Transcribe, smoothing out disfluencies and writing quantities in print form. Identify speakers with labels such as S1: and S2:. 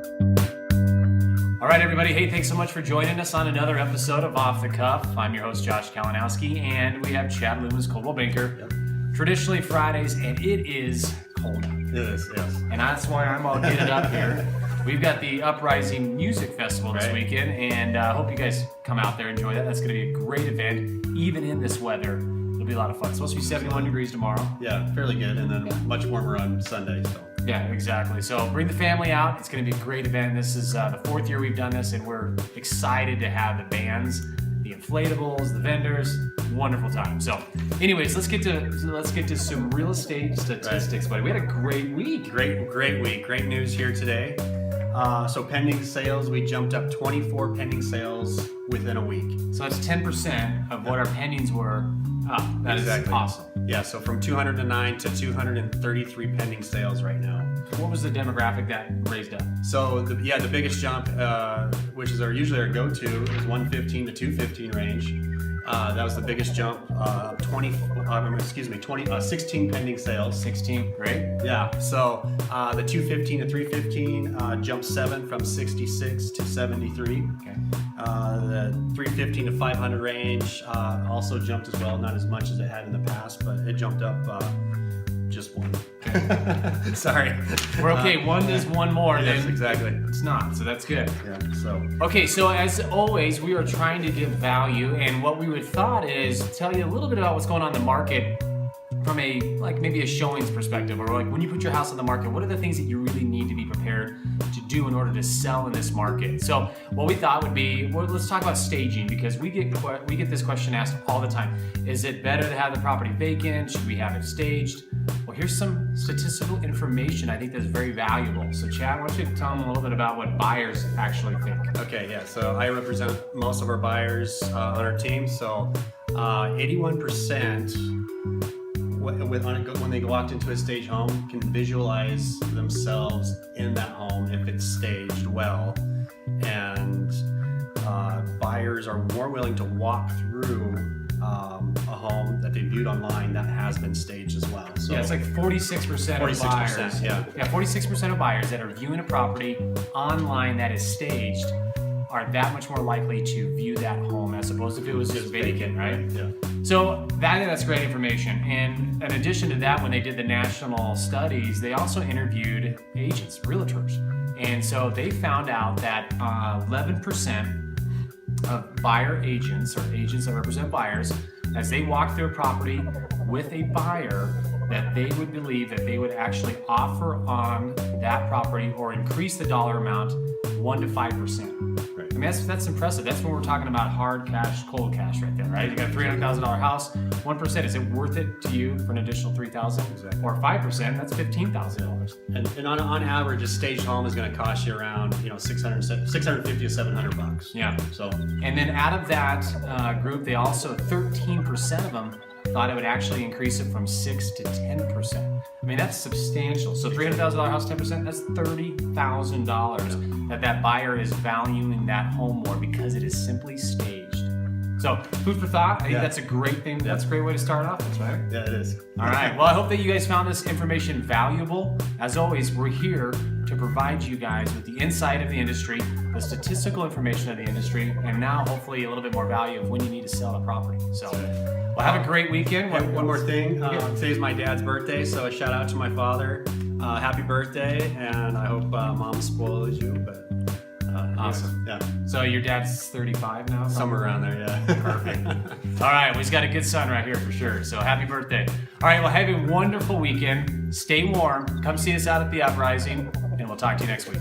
S1: All right, everybody. Hey, thanks so much for joining us on another episode of Off the Cuff. I'm your host, Josh Kalinowski, and we have Chad Loomis, Coldwell Banker.
S2: Yep.
S1: Traditionally Fridays, and it is cold out.
S2: It is, yes.
S1: And that's why I'm all getting up here. We've got the Uprising Music Festival this weekend, and I hope you guys come out there and enjoy that. That's going to be a great event, even in this weather. It'll be a lot of fun. It's supposed to be 71 degrees tomorrow.
S2: Yeah, fairly good, and then much warmer on Sunday. So.
S1: Yeah, exactly. So bring the family out. It's going to be a great event. This is the fourth year we've done this, and we're excited to have the bands, the inflatables, the vendors. Wonderful time. So, anyways, let's get to some real estate statistics, buddy. We had a great week.
S2: Great week. Great news here today. So pending sales, we jumped up 24 pending sales within a week.
S1: So that's 10% of what our pendings were. That is awesome.
S2: Yeah, so from 209 to 233 pending sales right now.
S1: What was the demographic that raised up?
S2: So the biggest jump, which is usually our go-to, is 115 to 215 range. That was the biggest jump. 16 pending sales. 16, great. Yeah. So the 215 to 315 jumped 7 from 66 to 73.
S1: Okay.
S2: The 315 to 500 range also jumped as well, not as much as it had in the past, but it jumped up just 1. Sorry.
S1: We're okay. One is one more.
S2: Yes,
S1: then
S2: exactly.
S1: It's not, so that's good.
S2: Yeah. So.
S1: Okay, so as always, we are trying to give value, and what we would thought is tell you a little bit about what's going on in the market from maybe a showings perspective, or like when you put your house on the market, what are the things that you really need to be prepared to do in order to sell in this market? So what we thought would be, well, let's talk about staging, because we get this question asked all the time. Is it better to have the property vacant? Should we have it staged? Well, here's some statistical information I think that's very valuable. So Chad, why don't you tell them a little bit about what buyers actually think?
S2: Okay, yeah, so I represent most of our buyers on our team. So 81% when they walked into a staged home can visualize themselves in that home if it's staged well. And buyers are more willing to walk through a home that they viewed online that has been staged as well. So
S1: yeah, it's like 46% of buyers.
S2: Yeah,
S1: 46% of buyers that are viewing a property online that is staged are that much more likely to view that home as opposed to if it was just vacant, right?
S2: Yeah.
S1: So that's great information. And in addition to that, when they did the national studies, they also interviewed agents, realtors. And so they found out that 11% of buyer agents, or agents that represent buyers, as they walk through a property with a buyer, that they would believe that they would actually offer on that property or increase the dollar amount 1 to 5%.
S2: Right.
S1: I mean, that's impressive. That's when we're talking about hard cash, cold cash right there, right? You got a $300,000 house, 1%, is it worth it to you for an additional $3,000?
S2: Exactly.
S1: Or 5%, that's $15,000.
S2: And on average, a staged home is going to cost you around $650 to $700.
S1: Yeah.
S2: So.
S1: And then out of that group, they also 13% of them thought it would actually increase it from 6 to 10%. I mean, that's substantial. So $300,000 house, 10%, that's $30,000 that buyer is valuing that home more because it is simply staged. So food for thought. I think that's a great thing. That's a great way to start off this, right?
S2: Yeah, it is.
S1: All right. Well, I hope that you guys found this information valuable. As always, we're here to provide you guys with the insight of the industry, the statistical information of the industry, and now hopefully a little bit more value of when you need to sell a property. So, well, have a great weekend.
S2: One more thing. Today's my dad's birthday, so a shout out to my father. Happy birthday, and I hope Mom spoils you. But
S1: awesome.
S2: Yeah.
S1: So your dad's 35 now?
S2: Somewhere around there, yeah.
S1: Perfect. All right, well, he's got a good son right here for sure. So happy birthday. All right, well, have a wonderful weekend. Stay warm. Come see us out at the Uprising, and we'll talk to you next week.